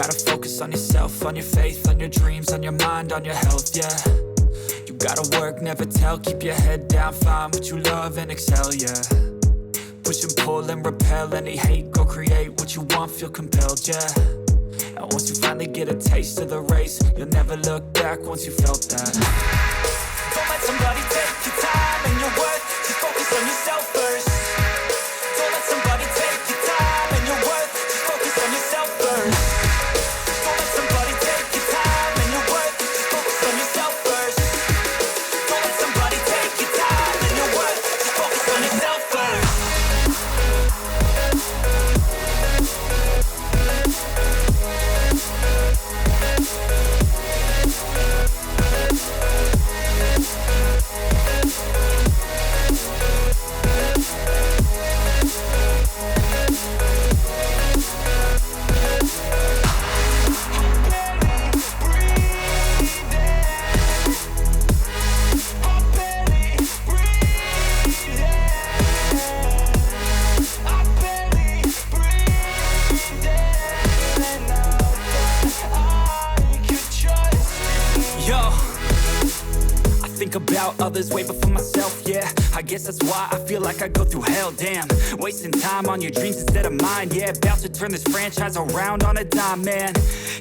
gotta focus on yourself, on your faith, on your dreams, on your mind, on your health, yeah. You gotta work, never tell, keep your head down, find what you love and excel, yeah. Push and pull and repel any hate, go create what you want, feel compelled, yeah. And once you finally get a taste of the race, you'll never look back once you felt that. Don't let somebody take your time and your worth, just focus on yourself first. Don't let somebody take your time and your worth, just focus on yourself first. Don't let somebody take your time and your worth, just focus on yourself first. Don't let somebody take your time and your worth, just focus on yourself first. About others way before myself, yeah. I guess that's why I feel like I go through hell, damn. Wasting time on your dreams instead of mine, yeah. About to turn this franchise around on a dime, man.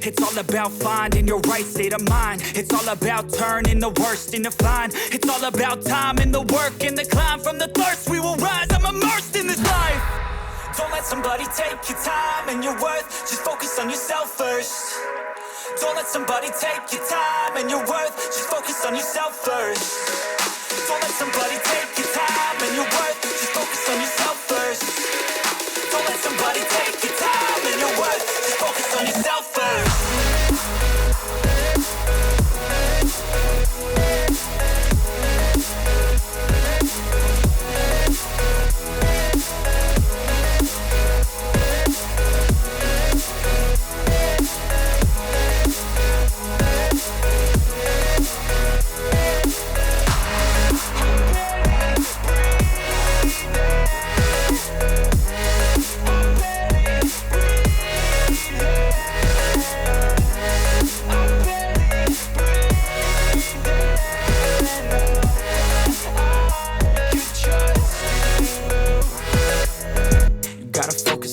It's all about finding your right state of mind. It's all about turning the worst into fine. It's all about time and the work and the climb. From the thirst we will rise, I'm immersed in this life. Don't let somebody take your time and your worth, just focus on yourself first. Don't let somebody take your time and your worth, just focus on yourself first. Don't let somebody take your time and your worth, just focus on yourself first. Don't let somebody take your time and your worth, just focus on yourself first.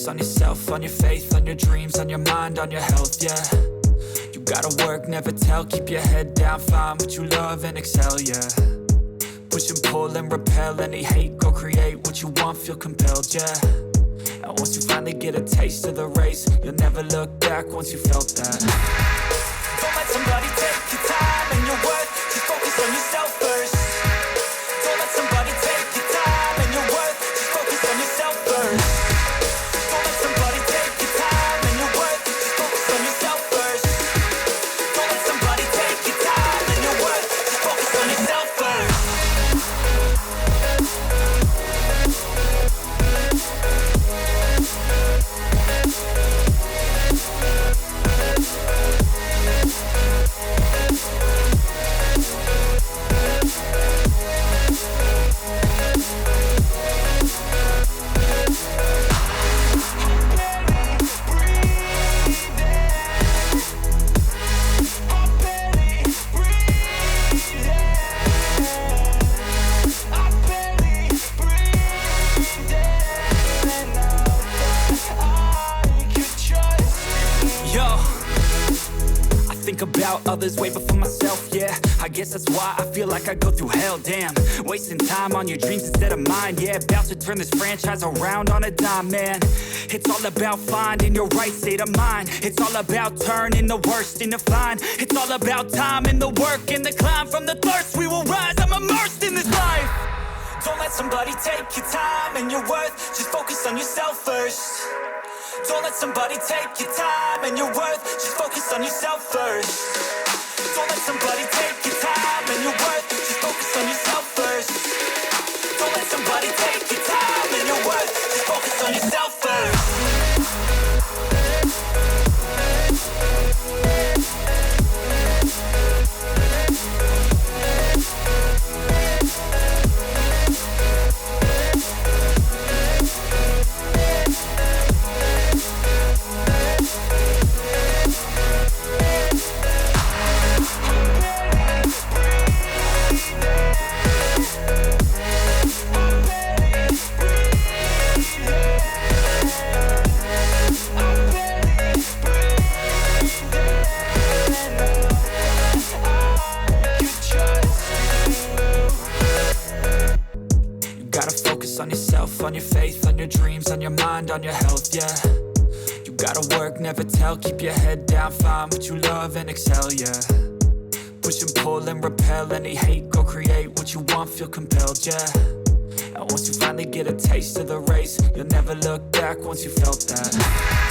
On yourself, on your faith, on your dreams, on your mind, on your health, yeah. You gotta work, never tell, keep your head down, find what you love and excel, yeah. Push and pull and repel any hate, go create what you want, feel compelled, yeah. And once you finally get a taste of the race, you'll never look back once you felt that. Don't let somebody take your time and your worth, just focus on yourself first. Don't let somebody take your time and your worth, just focus on yourself first. About others way before myself, yeah. I guess that's why I feel like I go through hell, damn. Wasting time on your dreams instead of mine, yeah. About to turn this franchise around on a dime, man. It's all about finding your right state of mind. It's all about turning the worst into fine. It's all about time and the work and the climb. From the thirst we will rise, I'm immersed in this life. Don't let somebody take your time and your worth, just focus on yourself first. Don't let somebody take your time and your worth, just focus on yourself first. Don't let somebody take your time and your worth, just focus on yourself first. Don't let somebody take your time and your worth, just focus on yourself first. yourself, on your faith, on your dreams, on your mind, on your health, yeah. You gotta work, never tell, keep your head down, find what you love and excel, yeah. Push and pull and repel any hate, go create what you want, feel compelled, yeah. And once you finally get a taste of the race, you'll never look back once you felt that.